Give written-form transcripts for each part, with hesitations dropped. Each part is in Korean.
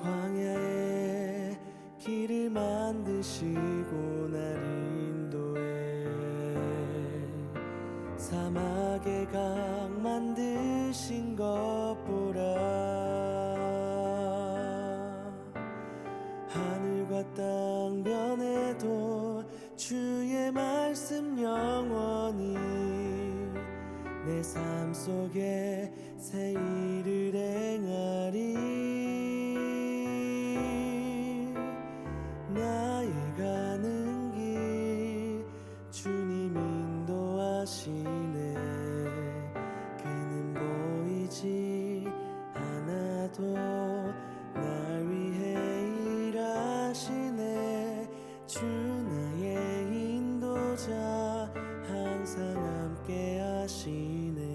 광야에 길을 만드시고 날 인도해 사막에 강 만드신 것 보라 하늘과 땅 변해도 주의 말씀 영원히 내 삶 속에 새 일을 행하리 나의 가는 길 주님 인도하시네 그는 보이지 않아도 날 위해 일하시네 주 나의 인도자 항상 함께 하시네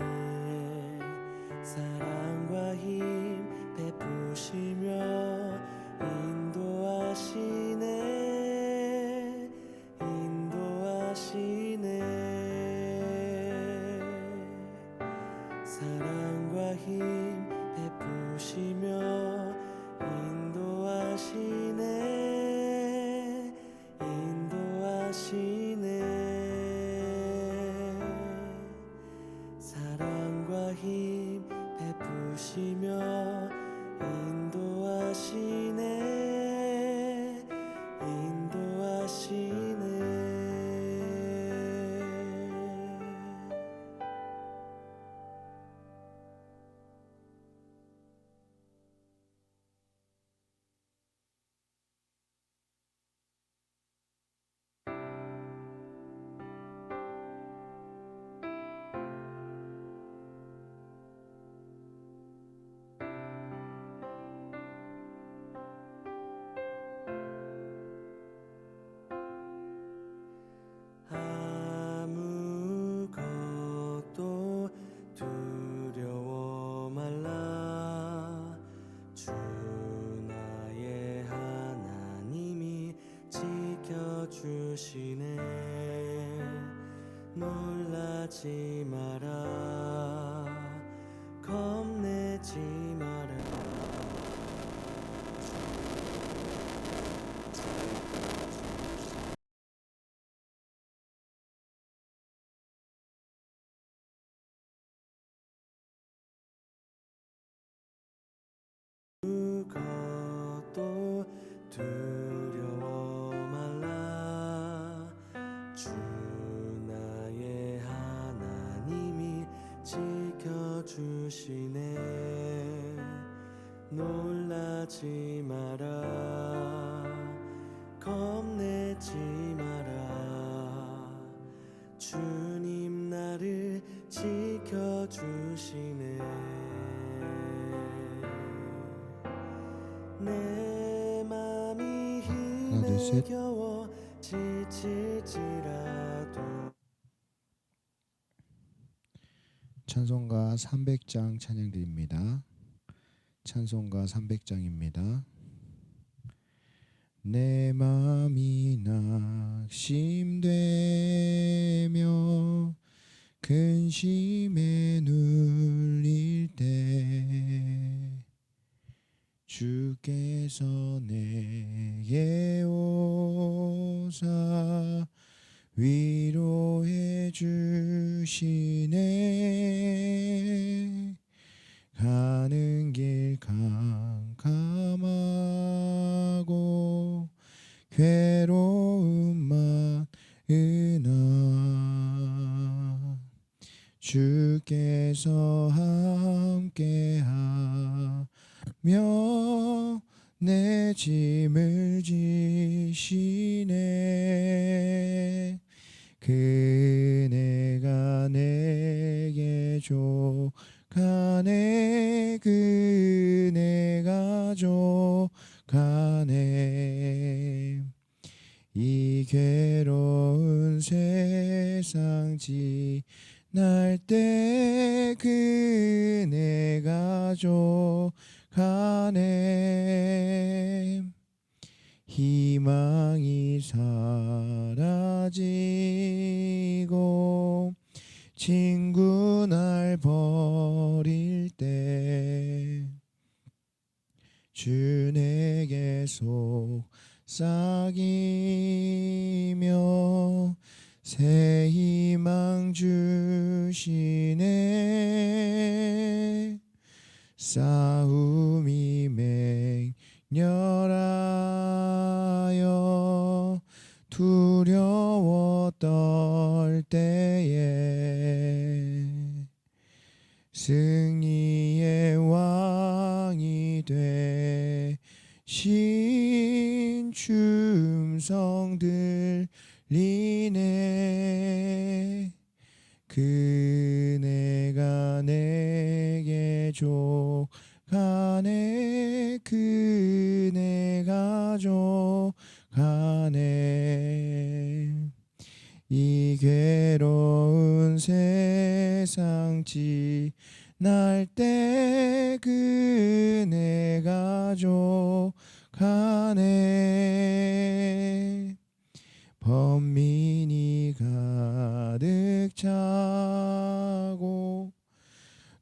사랑과 힘 베푸시며 인도하시네 인도하시네 사랑과 힘 베푸시며 인도하시네 인도하시네 사랑과 힘 베푸시며 인도하시네 인도하시네 아무것도 두려워 말라 주 나의 하나님이 지켜주시네 놀라지 마라 겁내지 마라 아무것도 두려워 말라 주 나의 하나님이 지켜주시네 놀라지 마라 겁내지 마라 주님 나를 지켜주시네 내 맘이 힘에 겨워 지칠지라도 찬송가 300장 찬양드립니다. 찬송가 300장입니다. 내 맘이 낙심되며 근심에 눌릴 때 주께서 내게 오사 위로해 주시네 가는 길 캄캄하고 괴로움 많으나 주께서 함께하며 내 짐을 지시네 그네가 내게 족하네 그네가 족하네 이 괴로운 세상 지날 때 그네가 족하네 희망이 사라지고 친구 날 버릴 때 주 내게 속삭이며 새 희망 주시네. 싸움이 맹렬하여 두려워 떨 때에 승리의 왕이 되신 춤성 들리네. 그네가 내게 족하네. 그네가 족하네. 이 괴로운 세상 지날 때 그네가 족하네. 번민이 가득 차고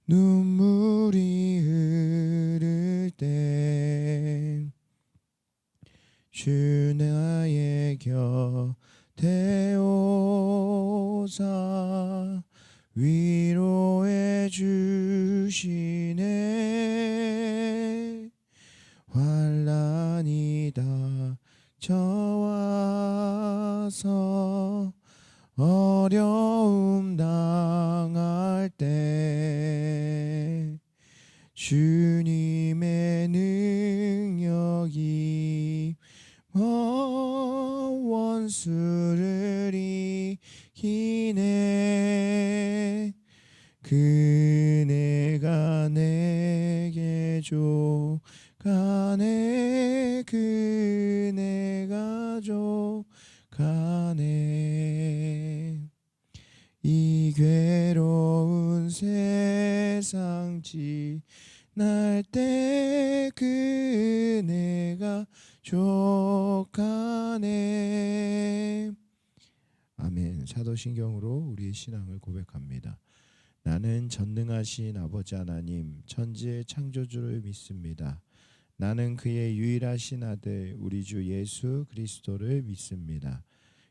눈물이 흐를 때 주 나의 곁에 오사 위로해 주시네. 환난이 닥쳐와서 어려움 당할 때 주님의 능력이 원수를 이기네. 그네가 내게 족하네. 그네가 족하네. 이 괴로운 세상 지날 때 그네가 족하네. 아멘. 사도신경으로 우리의 신앙을 고백합니다. 나는 전능하신 아버지 하나님 천지의 창조주를 믿습니다. 나는 그의 유일하신 아들 우리 주 예수 그리스도를 믿습니다.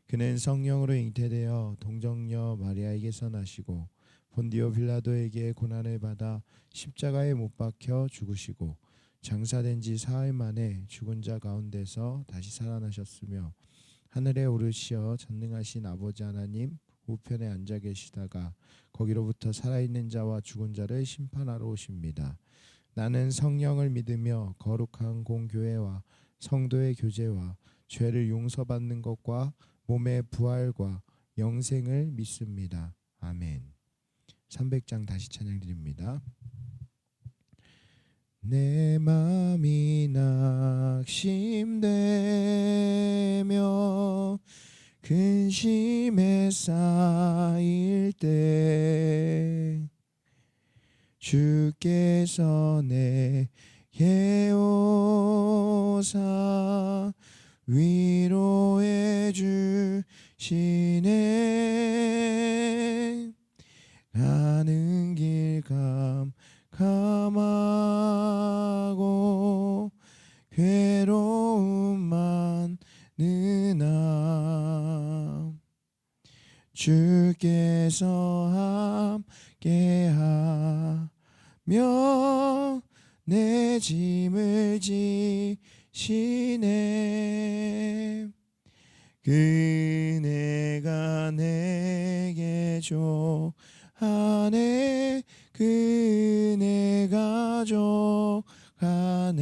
그는 성령으로 잉태되어 동정녀 마리아에게서 나시고 본디오 빌라도에게 고난을 받아 십자가에 못 박혀 죽으시고 장사된 지 사흘 만에 죽은 자 가운데서 다시 살아나셨으며 하늘에 오르시어 전능하신 아버지 하나님 우편에 앉아 계시다가 거기로부터 살아있는 자와 죽은 자를 심판하러 오십니다. 나는 성령을 믿으며 거룩한 공교회와 성도의 교제와 죄를 용서받는 것과 몸의 부활과 영생을 믿습니다. 아멘. 300장 다시 찬양드립니다. 내 맘이 낙심되며 근심에 쌓일 때 주께서 내게 오사 위로해 주시네. 가는 길 캄캄하고 괴로움 많으나 주께서 함께하며 내 짐을 지시네. 그네가 내게 족하네. 그네가 족하네.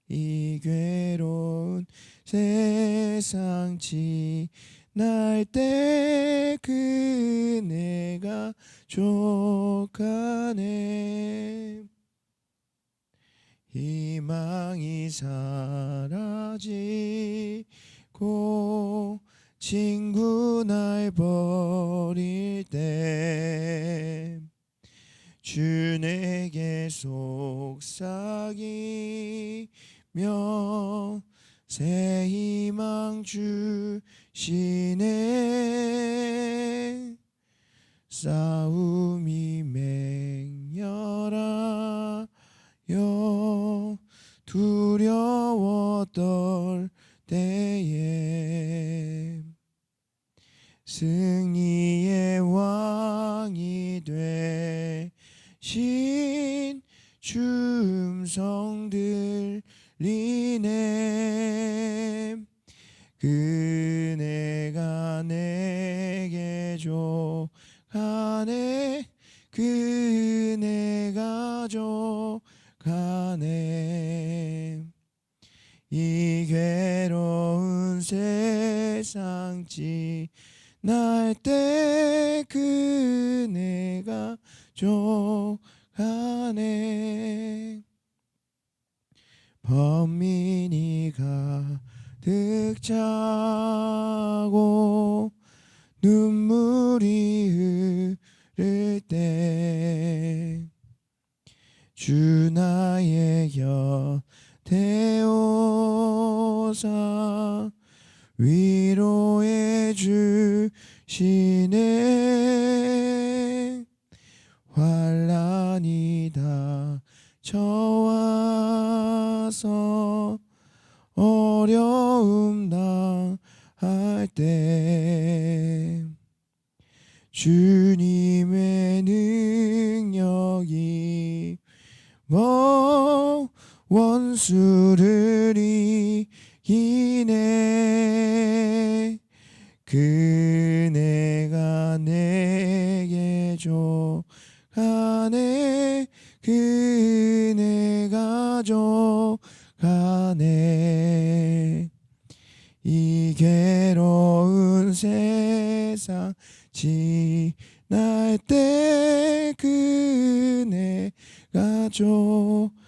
이 괴로운 세상 지날 때 그네가 족하네. 희망이 사라지고 친구 날 버릴 때 주 내게 속삭이며 새 희망 주시네. 싸움이 맹렬하여 두려워 떨 때에 승리의 왕이 되신 주 음성 들리네. 그네가 내게 족하네. 그네가 족하네. 이 괴로운 세상 지날 때 그네가 족하네. 범민이 가득 차고 눈물이 흐를 때 주 나의 곁에 오사 위로해 주시네. 환난이 닥쳐와서 어려움 당할 때 주님의 능력이 원수를 이기네. 그네가 내게 족하네. 그네가 족하네. 이 괴로운 세상 지날 때 그네가 족하네.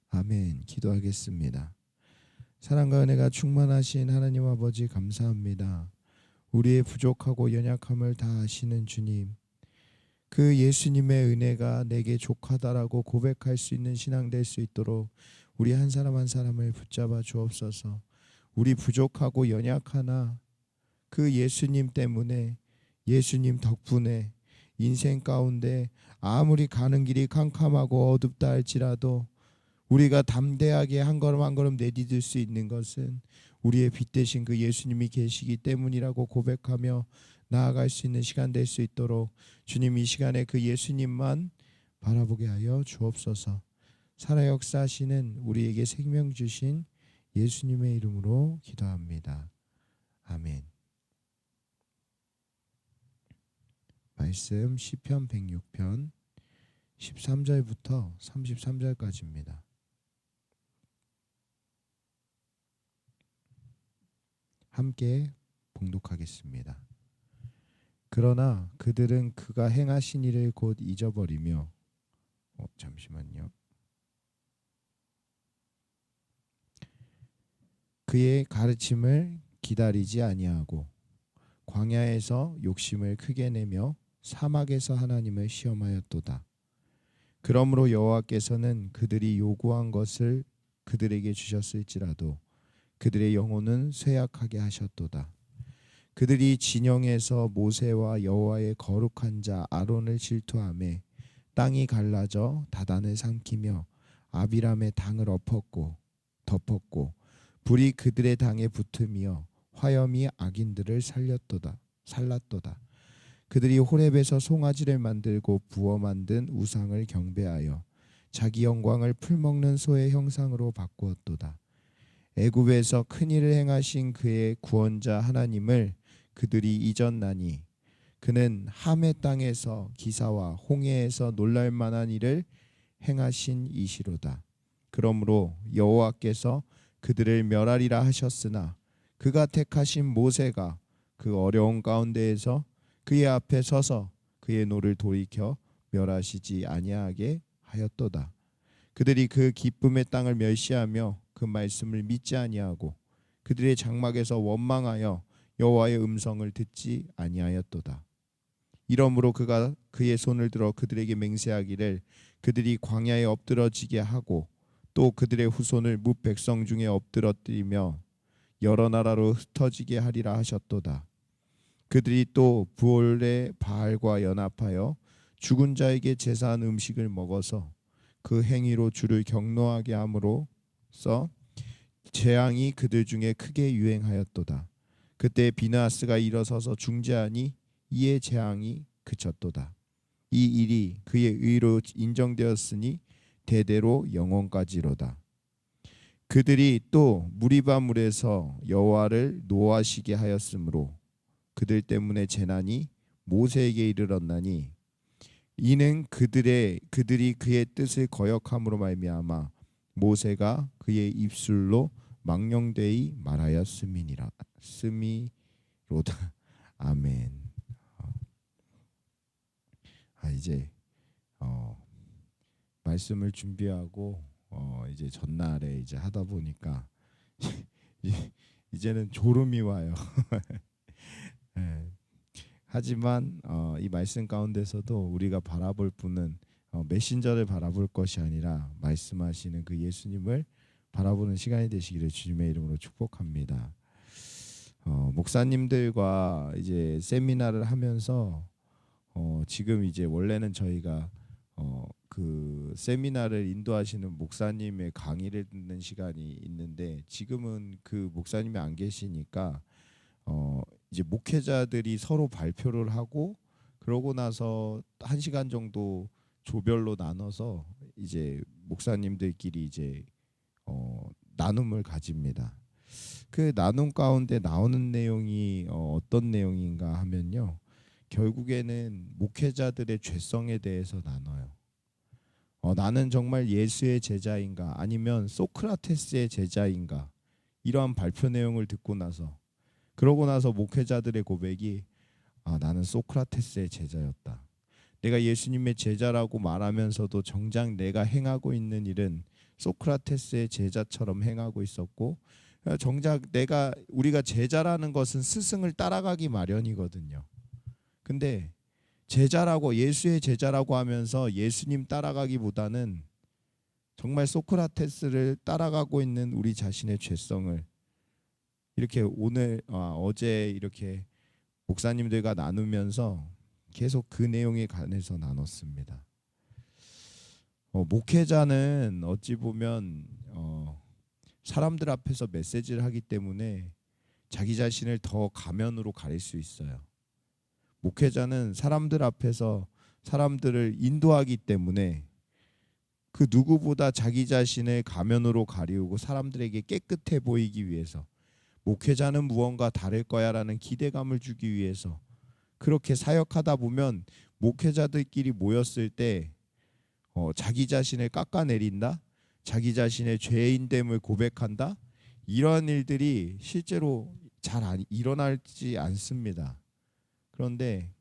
아멘. 기도하겠습니다. 사랑과 은혜가 충만하신 하나님 아버지, 감사합니다. 우리의 부족하고 연약함을 다 아시는 주님, 그 예수님의 은혜가 내게 족하다라고 고백할 수 있는 신앙 될 수 있도록 우리 한 사람 한 사람을 붙잡아 주옵소서. 우리 부족하고 연약하나 그 예수님 때문에, 예수님 덕분에 인생 가운데 아무리 가는 길이 캄캄하고 어둡다 할지라도 우리가 담대하게 한 걸음 한 걸음 내디딜 수 있는 것은 우리의 빛 대신 그 예수님이 계시기 때문이라고 고백하며 나아갈 수 있는 시간 될 수 있도록 주님, 이 시간에 그 예수님만 바라보게 하여 주옵소서. 살아 역사하시는 우리에게 생명 주신 예수님의 이름으로 기도합니다. 아멘. 말씀 시편 106편 13절부터 33절까지입니다. 함께 봉독하겠습니다. 그러나 그들은 그가 행하신 일을 곧 잊어버리며 잠시만요. 그의 가르침을 기다리지 아니하고 광야에서 욕심을 크게 내며 사막에서 하나님을 시험하였도다. 그러므로 여호와께서는 그들이 요구한 것을 그들에게 주셨을지라도 그들의 영혼은 쇠약하게 하셨도다. 그들이 진영에서 모세와 여호와의 거룩한 자 아론을 질투하며 땅이 갈라져 다단을 삼키며 아비람의 당을 덮었고 불이 그들의 당에 붙으며 화염이 악인들을 살랐도다. 그들이 호렙에서 송아지를 만들고 부어 만든 우상을 경배하여 자기 영광을 풀먹는 소의 형상으로 바꾸었도다. 애굽에서 큰 일을 행하신 그의 구원자 하나님을 그들이 잊었나니 그는 함의 땅에서 기사와 홍해에서 놀랄 만한 일을 행하신 이시로다. 그러므로 여호와께서 그들을 멸하리라 하셨으나 그가 택하신 모세가 그 어려운 가운데에서 그의 앞에 서서 그의 노를 돌이켜 멸하시지 아니하게 하였도다. 그들이 그 기쁨의 땅을 멸시하며 그 말씀을 믿지 아니하고 그들의 장막에서 원망하여 여호와의 음성을 듣지 아니하였도다. 이러므로 그가 그의 손을 들어 그들에게 맹세하기를 그들이 광야에 엎드러지게 하고 또 그들의 후손을 뭇 백성 중에 엎드러뜨리며 여러 나라로 흩어지게 하리라 하셨도다. 그들이 또 부올의 바알과 연합하여 죽은 자에게 제사한 음식을 먹어서 그 행위로 주를 경노하게 함으로써 재앙이 그들 중에 크게 유행하였도다. 그때 비나스가 일어서서 중재하니 이에 재앙이 그쳤도다. 이 일이 그의 의로 인정되었으니 대대로 영원까지로다. 그들이 또 무리바 물에서 여호와를 노하시게 하였으므로 그들 때문에 재난이 모세에게 이르렀나니 이는 그들이 그의 뜻을 거역함으로 말미암아 모세가 그의 입술로 망령되이 말하였음이니라. 스미로다. 아멘. 이제 말씀을 준비하고 이제 전날에 이제 하다 보니까 이제는 졸음이 와요. 예. 하지만 이 말씀 가운데서도 우리가 바라볼 분은 메신저를 바라볼 것이 아니라 말씀하시는 그 예수님을 바라보는 시간이 되시기를 주님의 이름으로 축복합니다. 목사님들과 이제 세미나를 하면서 지금 이제 원래는 저희가 그 세미나를 인도하시는 목사님의 강의를 듣는 시간이 있는데 지금은 그 목사님이 안 계시니까 이제 목회자들이 서로 발표를 하고 그러고 나서 1시간 정도 조별로 나눠서 이제 목사님들끼리 이제 나눔을 가집니다. 그 나눔 가운데 나오는 내용이 어떤 내용인가 하면요. 결국에는 목회자들의 죄성에 대해서 나눠요. 나는 정말 예수의 제자인가 아니면 소크라테스의 제자인가 이러한 발표 내용을 듣고 나서 그러고 나서 목회자들의 고백이 나는 소크라테스의 제자였다. 내가 예수님의 제자라고 말하면서도 정작 내가 행하고 있는 일은 소크라테스의 제자처럼 행하고 있었고 정작 우리가 제자라는 것은 스승을 따라가기 마련이거든요. 근데 제자라고 예수의 제자라고 하면서 예수님 따라가기보다는 정말 소크라테스를 따라가고 있는 우리 자신의 죄성을 이렇게 어제 이렇게 목사님들과 나누면서 계속 그 내용에 관해서 나눴습니다. 목회자는 어찌 보면 사람들 앞에서 메시지를 하기 때문에 자기 자신을 더 가면으로 가릴 수 있어요. 목회자는 사람들 앞에서 사람들을 인도하기 때문에 그 누구보다 자기 자신을 가면으로 가리우고 사람들에게 깨끗해 보이기 위해서 목회자는 무언가 다를 거야라는 기대감을 주기 위해서 그렇게 사역하다 보면 목회자들끼리 모였을 때 자기 자신을 깎아내린다, 자기 자신의 죄인됨을 고백한다 이러한 일들이 실제로 잘 일어나지 않습니다. 그런데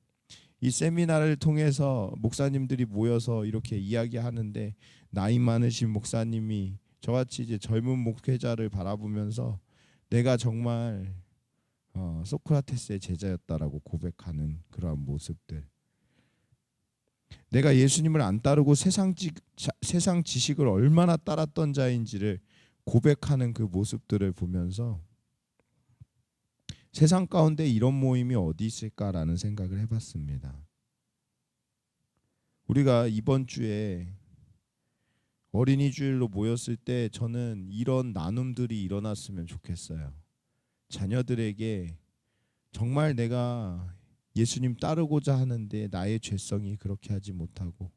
이 세미나를 통해서 목사님들이 모여서 이렇게 이야기하는데 나이 많으신 목사님이 저같이 이제 젊은 목회자를 바라보면서 내가 정말 소크라테스의 제자였다라고 고백하는 그러한 모습들, 내가 예수님을 안 따르고 세상 지식을 얼마나 따랐던 자인지를 고백하는 그 모습들을 보면서 세상 가운데 이런 모임이 어디 있을까라는 생각을 해봤습니다. 우리가 이번 주에 어린이 주일로 모였을 때 저는 이런 나눔들이 일어났으면 좋겠어요. 자녀들에게 정말 내가 예수님 따르고자 하는데 나의 죄성이 그렇게 하지 못하고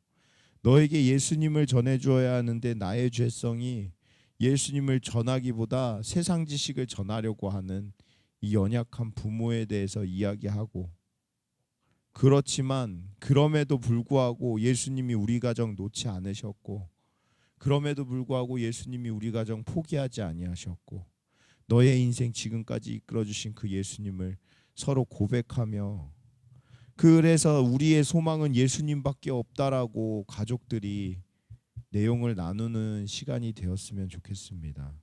너에게 예수님을 전해주어야 하는데 나의 죄성이 예수님을 전하기보다 세상 지식을 전하려고 하는 이 연약한 부모에 대해서 이야기하고, 그렇지만 그럼에도 불구하고 예수님이 우리 가정 놓지 않으셨고 그럼에도 불구하고 예수님이 우리 가정 포기하지 아니하셨고 너의 인생 지금까지 이끌어주신 그 예수님을 서로 고백하며, 그래서 우리의 소망은 예수님밖에 없다라고 가족들이 내용을 나누는 시간이 되었으면 좋겠습니다.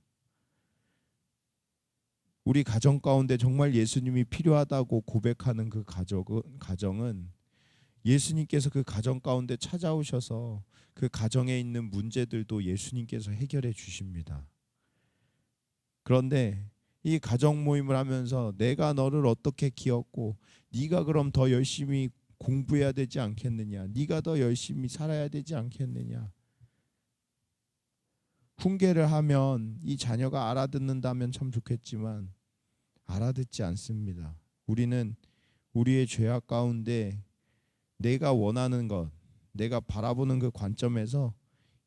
우리 가정 가운데 정말 예수님이 필요하다고 고백하는 그 가정은 예수님께서 그 가정 가운데 찾아오셔서 그 가정에 있는 문제들도 예수님께서 해결해 주십니다. 그런데 이 가정 모임을 하면서 내가 너를 어떻게 키웠고 네가 그럼 더 열심히 공부해야 되지 않겠느냐? 네가 더 열심히 살아야 되지 않겠느냐? 훈계를 하면 이 자녀가 알아듣는다면 참 좋겠지만 알아듣지 않습니다. 우리는 우리의 죄악 가운데 내가 원하는 것, 내가 바라보는 그 관점에서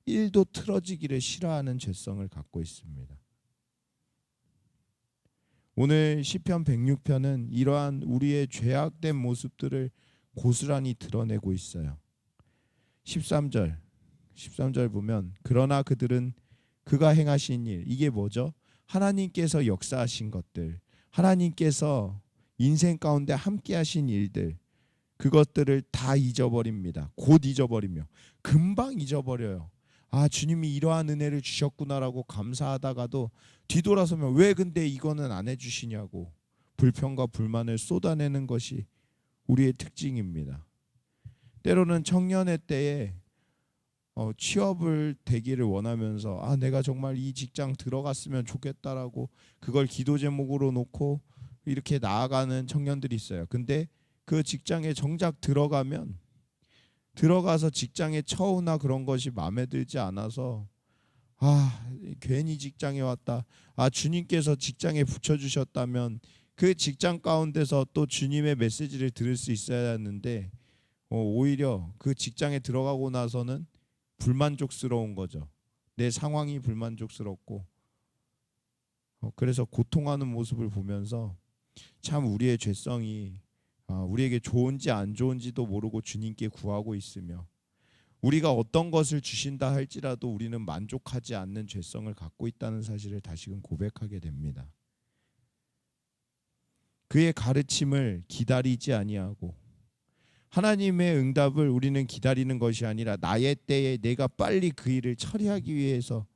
1도 틀어지기를 싫어하는 죄성을 갖고 있습니다. 오늘 시편 106편은 이러한 우리의 죄악된 모습들을 고스란히 드러내고 있어요. 13절 보면 그러나 그들은 그가 행하신 일, 이게 뭐죠? 하나님께서 역사하신 것들, 하나님께서 인생 가운데 함께 하신 일들, 그것들을 다 잊어버립니다. 곧 잊어버리며 금방 잊어버려요. 아, 주님이 이러한 은혜를 주셨구나라고 감사하다가도 뒤돌아서면 왜 근데 이거는 안 해주시냐고 불평과 불만을 쏟아내는 것이 우리의 특징입니다. 때로는 청년의 때에 취업을 되기를 원하면서 아, 내가 정말 이 직장 들어갔으면 좋겠다라고 그걸 기도 제목으로 놓고 이렇게 나아가는 청년들이 있어요. 근데 그 직장에 정작 들어가서 직장의 처우나 그런 것이 마음에 들지 않아서 아, 괜히 직장에 왔다. 아, 주님께서 직장에 붙여주셨다면 그 직장 가운데서 또 주님의 메시지를 들을 수 있어야 하는데 오히려 그 직장에 들어가고 나서는 불만족스러운 거죠. 내 상황이 불만족스럽고 그래서 고통하는 모습을 보면서 참 우리의 죄성이 우리에게 좋은지 안 좋은지도 모르고 주님께 구하고 있으며 우리가 어떤 것을 주신다 할지라도 우리는 만족하지 않는 죄성을 갖고 있다는 사실을 다시금 고백하게 됩니다. 그의 가르침을 기다리지 아니하고 하나님의 응답을 우리는 기다리는 것이 아니라 나의 때에 내가 빨리 그 일을 처리하기 위해서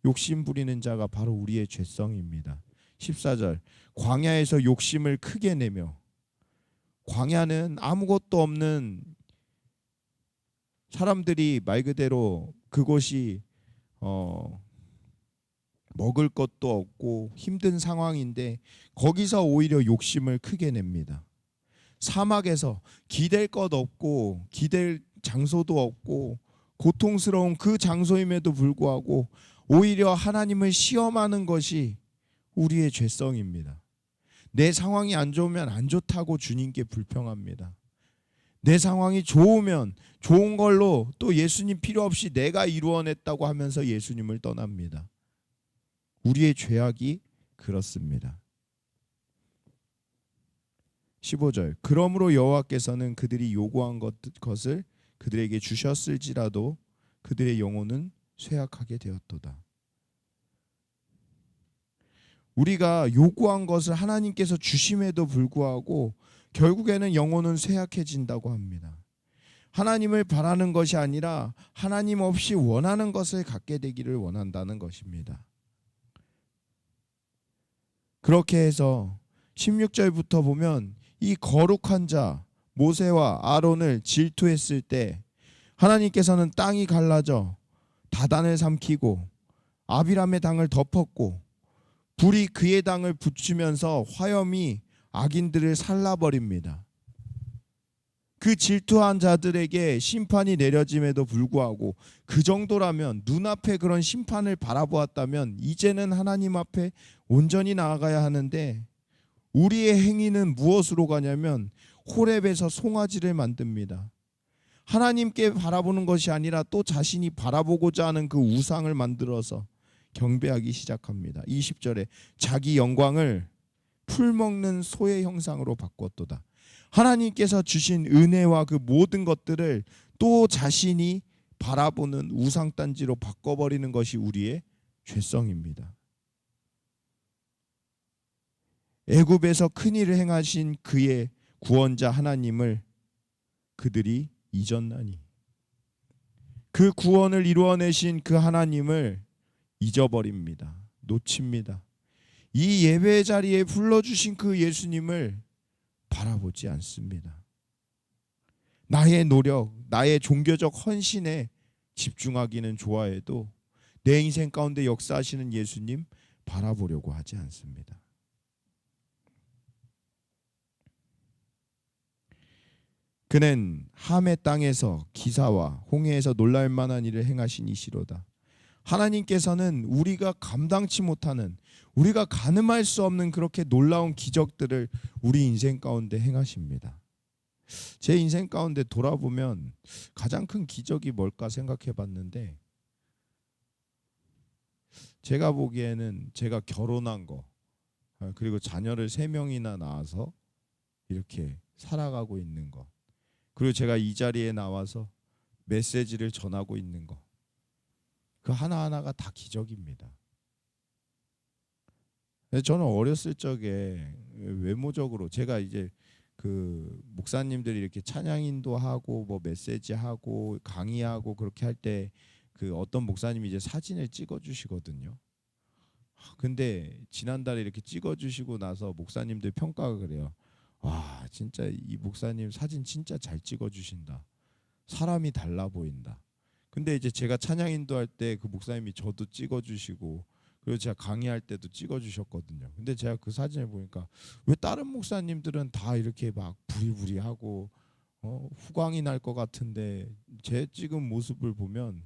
욕심 부리는 자가 바로 우리의 죄성입니다. 14절 광야에서 욕심을 크게 내며, 광야는 아무것도 없는 사람들이 말 그대로 그곳이 먹을 것도 없고 힘든 상황인데 거기서 오히려 욕심을 크게 냅니다. 사막에서 기댈 것 없고 기댈 장소도 없고 고통스러운 그 장소임에도 불구하고 오히려 하나님을 시험하는 것이 우리의 죄성입니다. 내 상황이 안 좋으면 안 좋다고 주님께 불평합니다. 내 상황이 좋으면 좋은 걸로 또 예수님 필요 없이 내가 이루어냈다고 하면서 예수님을 떠납니다. 우리의 죄악이 그렇습니다. 15절 그러므로 여호와께서는 그들이 요구한 것을 그들에게 주셨을지라도 그들의 영혼은 쇠약하게 되었도다. 우리가 요구한 것을 하나님께서 주심에도 불구하고 결국에는 영혼은 쇠약해진다고 합니다. 하나님을 바라는 것이 아니라 하나님 없이 원하는 것을 갖게 되기를 원한다는 것입니다. 그렇게 해서 16절부터 보면 이 거룩한 자 모세와 아론을 질투했을 때 하나님께서는 땅이 갈라져 다단을 삼키고 아비람의 당을 덮었고 불이 그의 당을 붙이면서 화염이 악인들을 살라버립니다. 그 질투한 자들에게 심판이 내려짐에도 불구하고 그 정도라면 눈앞에 그런 심판을 바라보았다면 이제는 하나님 앞에 온전히 나아가야 하는데 우리의 행위는 무엇으로 가냐면 호렙에서 송아지를 만듭니다. 하나님께 바라보는 것이 아니라 또 자신이 바라보고자 하는 그 우상을 만들어서 경배하기 시작합니다. 20절에 자기 영광을 풀 먹는 소의 형상으로 바꿨도다. 하나님께서 주신 은혜와 그 모든 것들을 또 자신이 바라보는 우상단지로 바꿔버리는 것이 우리의 죄성입니다. 애굽에서 큰일을 행하신 그의 구원자 하나님을 그들이 잊었나니, 그 구원을 이루어내신 그 하나님을 잊어버립니다. 놓칩니다. 이 예배 자리에 불러주신 그 예수님을 바라보지 않습니다. 나의 노력, 나의 종교적 헌신에 집중하기는 좋아해도 내 인생 가운데 역사하시는 예수님 바라보려고 하지 않습니다. 그는 함의 땅에서 기사와 홍해에서 놀랄 만한 일을 행하신 이시로다. 하나님께서는 우리가 감당치 못하는, 우리가 가늠할 수 없는 그렇게 놀라운 기적들을 우리 인생 가운데 행하십니다. 제 인생 가운데 돌아보면 가장 큰 기적이 뭘까 생각해 봤는데, 제가 보기에는 제가 결혼한 거, 그리고 자녀를 3명이나 낳아서 이렇게 살아가고 있는 것, 그리고 제가 이 자리에 나와서 메시지를 전하고 있는 것, 그 하나하나가 다 기적입니다. 저는 어렸을 적에 외모적으로 제가 이제 그 목사님들이 이렇게 찬양 인도하고 뭐 메시지하고 강의하고 그렇게 할 때 그 어떤 목사님이 이제 사진을 찍어 주시거든요. 근데 지난달에 이렇게 찍어 주시고 나서 목사님들 평가가 그래요. 와, 진짜 이 목사님 사진 진짜 잘 찍어 주신다. 사람이 달라 보인다. 근데 이제 제가 찬양 인도할 때 그 목사님이 저도 찍어 주시고, 그리고 제가 강의할 때도 찍어 주셨거든요. 근데 제가 그 사진을 보니까 왜 다른 목사님들은 다 이렇게 막 부리부리하고 후광이 날 것 같은데 제 찍은 모습을 보면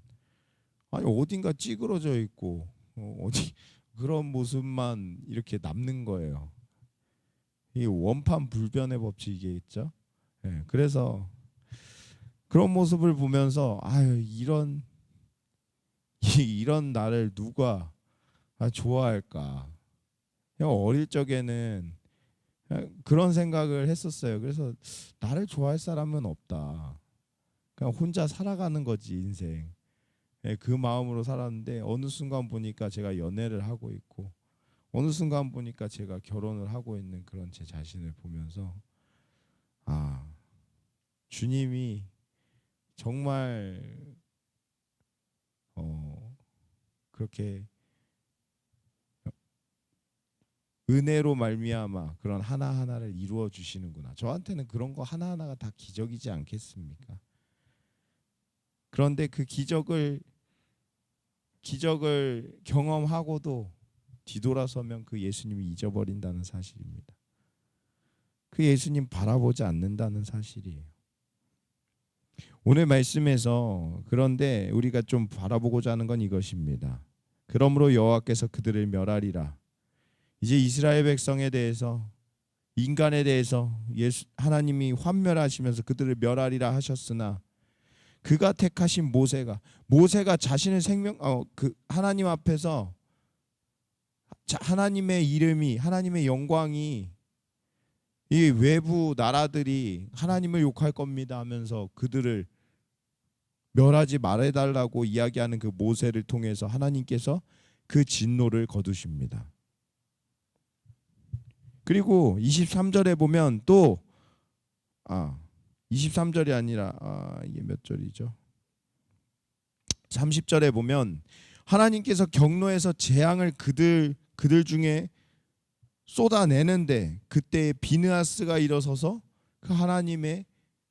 아니 어딘가 찌그러져 있고 어디 그런 모습만 이렇게 남는 거예요. 이 원판 불변의 법칙이겠죠. 예, 그래서 그런 모습을 보면서 아유 이런 나를 누가 좋아할까. 그냥 어릴 적에는 그냥 그런 생각을 했었어요. 그래서 나를 좋아할 사람은 없다. 그냥 혼자 살아가는 거지 인생. 예, 그 마음으로 살았는데 어느 순간 보니까 제가 연애를 하고 있고 어느 순간 보니까 제가 결혼을 하고 있는 그런 제 자신을 보면서 아, 주님이 정말 그렇게 은혜로 말미암아 그런 하나하나를 이루어 주시는구나. 저한테는 그런 거 하나하나가 다 기적이지 않겠습니까? 그런데 그 기적을 경험하고도 뒤돌아서면 그 예수님이 잊어버린다는 사실입니다. 그 예수님 바라보지 않는다는 사실이에요. 오늘 말씀에서 그런데 우리가 좀 바라보고자 하는 건 이것입니다. 그러므로 여호와께서 그들을 멸하리라. 이제 이스라엘 백성에 대해서, 인간에 대해서 하나님이 환멸하시면서 그들을 멸하리라 하셨으나 그가 택하신 모세가 자신의 그 하나님 앞에서 하나님의 이름이, 하나님의 영광이 이 외부 나라들이 하나님을 욕할 겁니다 하면서 그들을 멸하지 말아달라고 이야기하는 그 모세를 통해서 하나님께서 그 진노를 거두십니다. 그리고 23절에 보면 또 23절이 아니라 이게 몇 절이죠? 30절에 보면 하나님께서 경노에서 재앙을 그들 중에 쏟아내는데 그때 비느하스가 일어서서 그 하나님의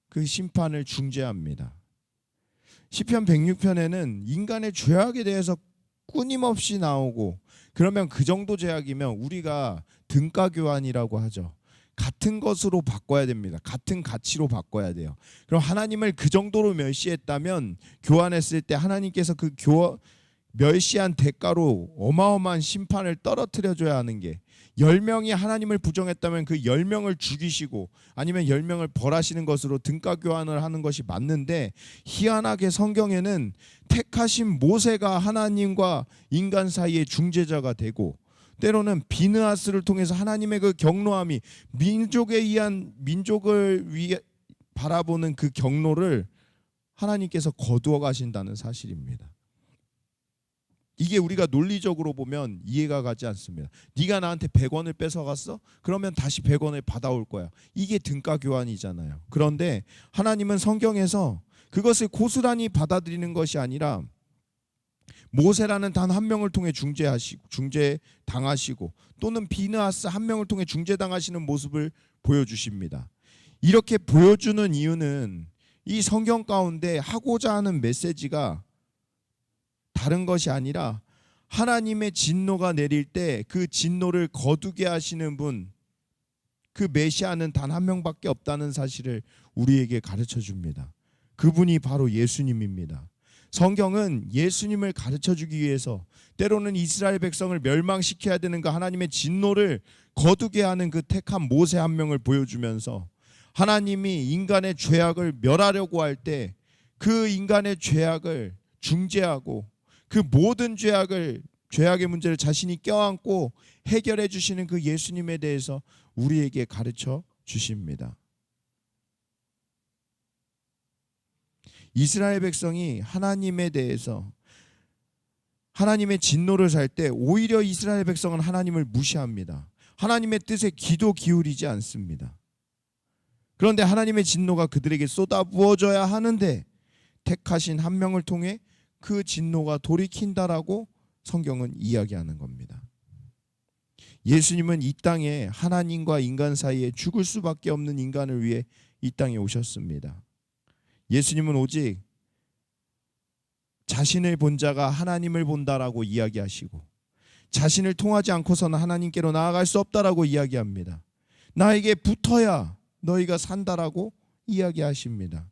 그 심판을 중재합니다. 시편 106편에는 인간의 죄악에 대해서 끊임없이 나오고, 그러면 그 정도 죄악이면 우리가 등가 교환이라고 하죠. 같은 것으로 바꿔야 됩니다. 같은 가치로 바꿔야 돼요. 그럼 하나님을 그 정도로 멸시했다면 교환했을 때 하나님께서 그 멸시한 대가로 어마어마한 심판을 떨어뜨려 줘야 하는 게, 10명이 하나님을 부정했다면 그 10명을 죽이시고 아니면 10명을 벌하시는 것으로 등가 교환을 하는 것이 맞는데, 희한하게 성경에는 택하신 모세가 하나님과 인간 사이의 중재자가 되고, 때로는 비느하스를 통해서 하나님의 그 경노함이 민족을 위해 바라보는 그 경노를 하나님께서 거두어 가신다는 사실입니다. 이게 우리가 논리적으로 보면 이해가 가지 않습니다. 네가 나한테 100원을 뺏어갔어? 그러면 다시 100원을 받아올 거야. 이게 등가 교환이잖아요. 그런데 하나님은 성경에서 그것을 고스란히 받아들이는 것이 아니라 모세라는 단 한 명을 통해 중재당하시고 또는 비느하스 한 명을 통해 중재당하시는 모습을 보여주십니다. 이렇게 보여주는 이유는 이 성경 가운데 하고자 하는 메시지가 다른 것이 아니라 하나님의 진노가 내릴 때 그 진노를 거두게 하시는 분, 그 메시아는 단 한 명밖에 없다는 사실을 우리에게 가르쳐 줍니다. 그분이 바로 예수님입니다. 성경은 예수님을 가르쳐 주기 위해서 때로는 이스라엘 백성을 멸망시켜야 되는 그 하나님의 진노를 거두게 하는 그 택한 모세 한 명을 보여주면서 하나님이 인간의 죄악을 멸하려고 할 때 그 인간의 죄악을 중재하고 그 모든 죄악의 문제를 자신이 껴안고 해결해 주시는 그 예수님에 대해서 우리에게 가르쳐 주십니다. 이스라엘 백성이 하나님에 대해서 하나님의 진노를 살 때 오히려 이스라엘 백성은 하나님을 무시합니다. 하나님의 뜻에 귀도 기울이지 않습니다. 그런데 하나님의 진노가 그들에게 쏟아부어져야 하는데 택하신 한 명을 통해 그 진노가 돌이킨다라고 성경은 이야기하는 겁니다. 예수님은 이 땅에 하나님과 인간 사이에 죽을 수밖에 없는 인간을 위해 이 땅에 오셨습니다. 예수님은 오직 자신을 본 자가 하나님을 본다라고 이야기하시고 자신을 통하지 않고서는 하나님께로 나아갈 수 없다라고 이야기합니다. 나에게 붙어야 너희가 산다라고 이야기하십니다.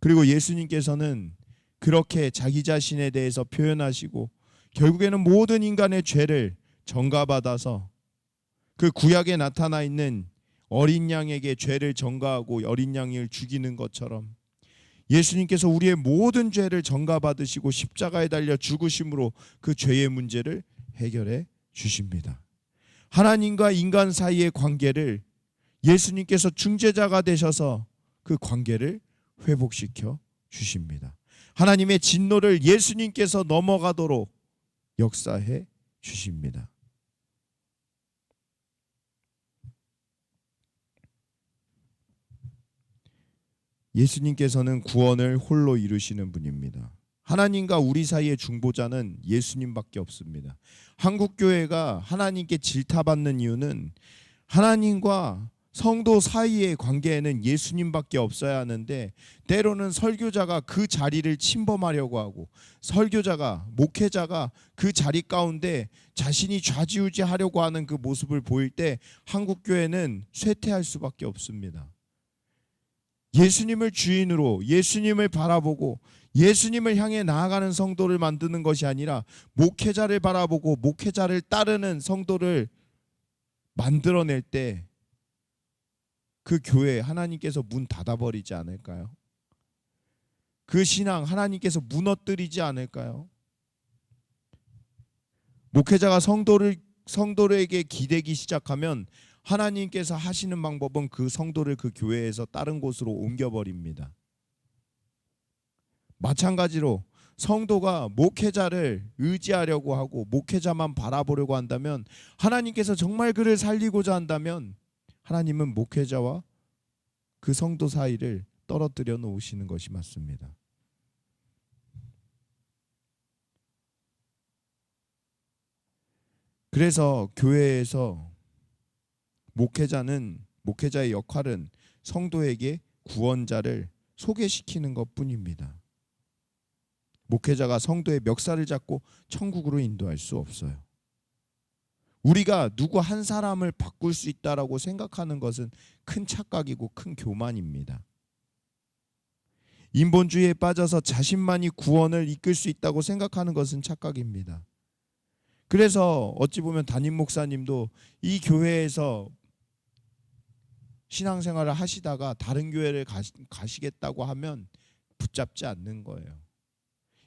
그리고 예수님께서는 그렇게 자기 자신에 대해서 표현하시고 결국에는 모든 인간의 죄를 전가받아서 그 구약에 나타나 있는 어린 양에게 죄를 전가하고 어린 양을 죽이는 것처럼 예수님께서 우리의 모든 죄를 전가받으시고 십자가에 달려 죽으심으로 그 죄의 문제를 해결해 주십니다. 하나님과 인간 사이의 관계를 예수님께서 중재자가 되셔서 그 관계를 회복시켜 주십니다. 하나님의 진노를 예수님께서 넘어가도록 역사해 주십니다. 예수님께서는 구원을 홀로 이루시는 분입니다. 하나님과 우리 사이의 중보자는 예수님밖에 없습니다. 한국교회가 하나님께 질타받는 이유는 하나님과 성도 사이의 관계에는 예수님밖에 없어야 하는데 때로는 설교자가 그 자리를 침범하려고 하고 설교자가 목회자가 그 자리 가운데 자신이 좌지우지하려고 하는 그 모습을 보일 때 한국교회는 쇠퇴할 수밖에 없습니다. 예수님을 주인으로 예수님을 바라보고 예수님을 향해 나아가는 성도를 만드는 것이 아니라 목회자를 바라보고 목회자를 따르는 성도를 만들어낼 때 그 교회 하나님께서 문 닫아버리지 않을까요? 그 신앙 하나님께서 무너뜨리지 않을까요? 목회자가 성도들에게 기대기 시작하면 하나님께서 하시는 방법은 그 성도를 그 교회에서 다른 곳으로 옮겨버립니다. 마찬가지로 성도가 목회자를 의지하려고 하고 목회자만 바라보려고 한다면 하나님께서 정말 그를 살리고자 한다면 하나님은 목회자와 그 성도 사이를 떨어뜨려 놓으시는 것이 맞습니다. 그래서 교회에서 목회자의 역할은 성도에게 구원자를 소개시키는 것뿐입니다. 목회자가 성도의 멱살을 잡고 천국으로 인도할 수 없어요. 우리가 누구 한 사람을 바꿀 수 있다라고 생각하는 것은 큰 착각이고 큰 교만입니다. 인본주의에 빠져서 자신만이 구원을 이끌 수 있다고 생각하는 것은 착각입니다. 그래서 어찌 보면 담임 목사님도 이 교회에서 신앙생활을 하시다가 다른 교회를 가시겠다고 하면 붙잡지 않는 거예요.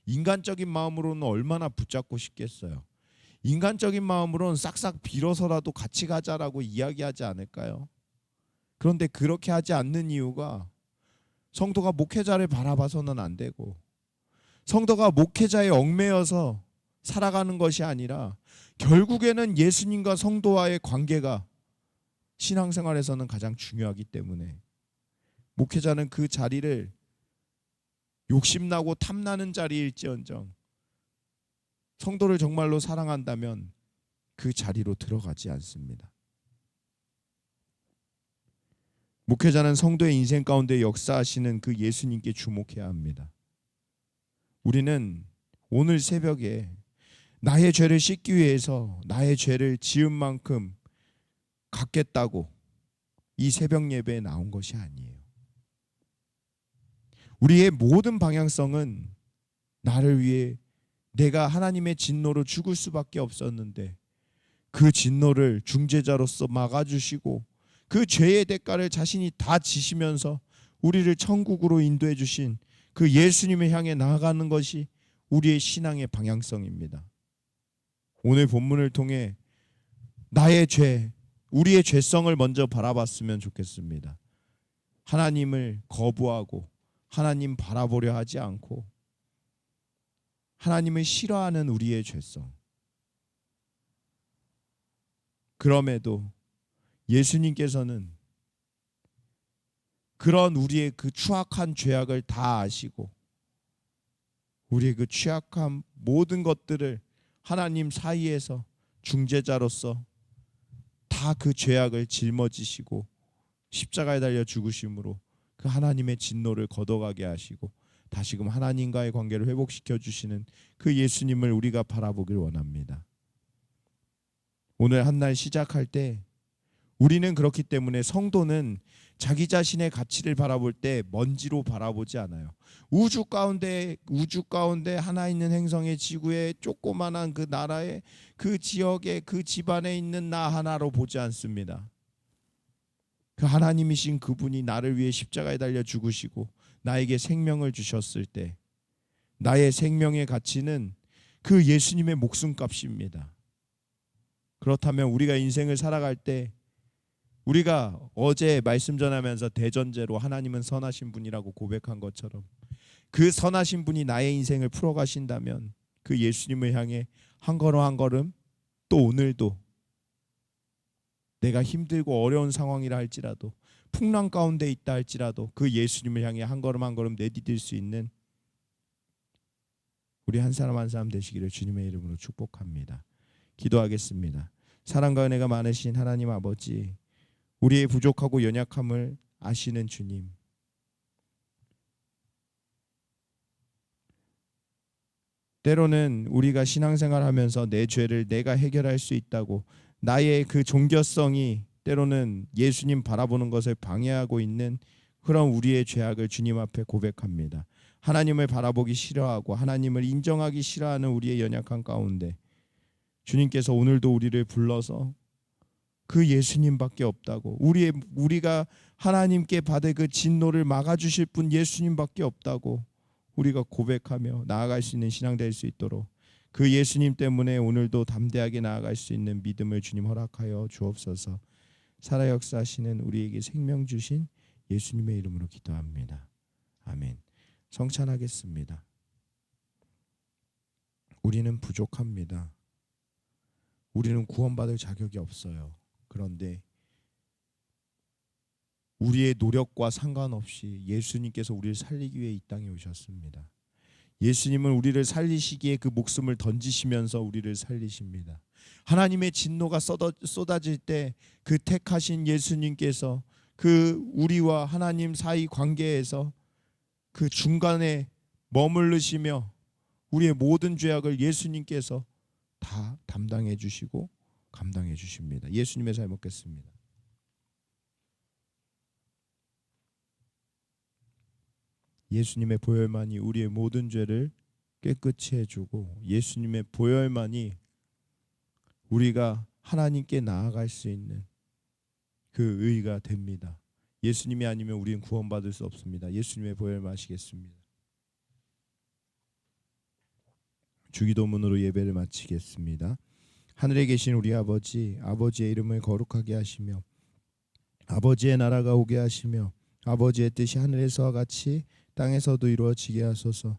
인간적인 마음으로는 얼마나 붙잡고 싶겠어요. 인간적인 마음으로는 싹싹 빌어서라도 같이 가자라고 이야기하지 않을까요? 그런데 그렇게 하지 않는 이유가 성도가 목회자를 바라봐서는 안 되고 성도가 목회자에 얽매여서 살아가는 것이 아니라 결국에는 예수님과 성도와의 관계가 신앙생활에서는 가장 중요하기 때문에 목회자는 그 자리를 욕심나고 탐나는 자리일지언정 성도를 정말로 사랑한다면 그 자리로 들어가지 않습니다. 목회자는 성도의 인생 가운데 역사하시는 그 예수님께 주목해야 합니다. 우리는 오늘 새벽에 나의 죄를 씻기 위해서 나의 죄를 지은 만큼 갖겠다고 이 새벽 예배에 나온 것이 아니에요. 우리의 모든 방향성은 나를 위해 내가 하나님의 진노로 죽을 수밖에 없었는데 그 진노를 중재자로서 막아주시고 그 죄의 대가를 자신이 다 지시면서 우리를 천국으로 인도해 주신 그 예수님을 향해 나아가는 것이 우리의 신앙의 방향성입니다. 오늘 본문을 통해 나의 죄, 우리의 죄성을 먼저 바라봤으면 좋겠습니다. 하나님을 거부하고 하나님 바라보려 하지 않고 하나님을 싫어하는 우리의 죄성. 그럼에도 예수님께서는 그런 우리의 그 추악한 죄악을 다 아시고 우리의 그 취약한 모든 것들을 하나님 사이에서 중재자로서 다 그 죄악을 짊어지시고 십자가에 달려 죽으심으로 그 하나님의 진노를 걷어가게 하시고 다시금 하나님과의 관계를 회복시켜 주시는 그 예수님을 우리가 바라보길 원합니다. 오늘 한 날 시작할 때 우리는 그렇기 때문에 성도는 자기 자신의 가치를 바라볼 때 먼지로 바라보지 않아요. 우주 가운데 하나 있는 행성의 지구의 조그만한 그 나라의 그 지역의 그 집안에 있는 나 하나로 보지 않습니다. 그 하나님이신 그분이 나를 위해 십자가에 달려 죽으시고 나에게 생명을 주셨을 때 나의 생명의 가치는 그 예수님의 목숨값입니다. 그렇다면 우리가 인생을 살아갈 때 우리가 어제 말씀 전하면서 대전제로 하나님은 선하신 분이라고 고백한 것처럼 그 선하신 분이 나의 인생을 풀어가신다면 그 예수님을 향해 한 걸음 한 걸음 또 오늘도 내가 힘들고 어려운 상황이라 할지라도 풍랑 가운데 있다 할지라도 그 예수님을 향해 한 걸음 한 걸음 내디딜 수 있는 우리 한 사람 한 사람 되시기를 주님의 이름으로 축복합니다. 기도하겠습니다. 사랑과 은혜가 많으신 하나님 아버지, 우리의 부족하고 연약함을 아시는 주님, 때로는 우리가 신앙생활하면서 내 죄를 내가 해결할 수 있다고 나의 그 종교성이 때로는 예수님 바라보는 것을 방해하고 있는 그런 우리의 죄악을 주님 앞에 고백합니다. 하나님을 바라보기 싫어하고 하나님을 인정하기 싫어하는 우리의 연약한 가운데 주님께서 오늘도 우리를 불러서 그 예수님밖에 없다고, 우리가 하나님께 받을 그 진노를 막아주실 분 예수님밖에 없다고 우리가 고백하며 나아갈 수 있는 신앙 될 수 있도록 그 예수님 때문에 오늘도 담대하게 나아갈 수 있는 믿음을 주님 허락하여 주옵소서. 살아 역사하시는 우리에게 생명 주신 예수님의 이름으로 기도합니다. 아멘. 성찬하겠습니다. 우리는 부족합니다. 우리는 구원받을 자격이 없어요. 그런데 우리의 노력과 상관없이 예수님께서 우리를 살리기 위해 이 땅에 오셨습니다. 예수님은 우리를 살리시기에 그 목숨을 던지시면서 우리를 살리십니다. 하나님의 진노가 쏟아질 때 그 택하신 예수님께서 그 우리와 하나님 사이 관계에서 그 중간에 머무르시며 우리의 모든 죄악을 예수님께서 다 담당해 주시고 감당해 주십니다. 예수님의 살 먹겠습니다. 예수님의 보혈만이 우리의 모든 죄를 깨끗이 해주고 예수님의 보혈만이 우리가 하나님께 나아갈 수 있는 그 의가 됩니다. 예수님이 아니면 우리는 구원받을 수 없습니다. 예수님의 보혈 마시겠습니다. 주기도문으로 예배를 마치겠습니다. 하늘에 계신 우리 아버지, 아버지의 이름을 거룩하게 하시며 아버지의 나라가 오게 하시며 아버지의 뜻이 하늘에서와 같이 땅에서도 이루어지게 하소서.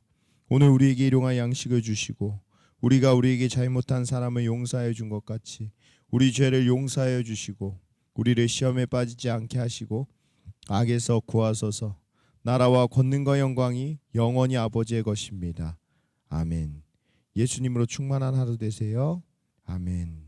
오늘 우리에게 일용할 양식을 주시고 우리가 우리에게 잘못한 사람을 용서하여 준 것 같이 우리 죄를 용서하여 주시고 우리를 시험에 빠지지 않게 하시고 악에서 구하소서. 나라와 권능과 영광이 영원히 아버지의 것입니다. 아멘. 예수님으로 충만한 하루 되세요. 아멘.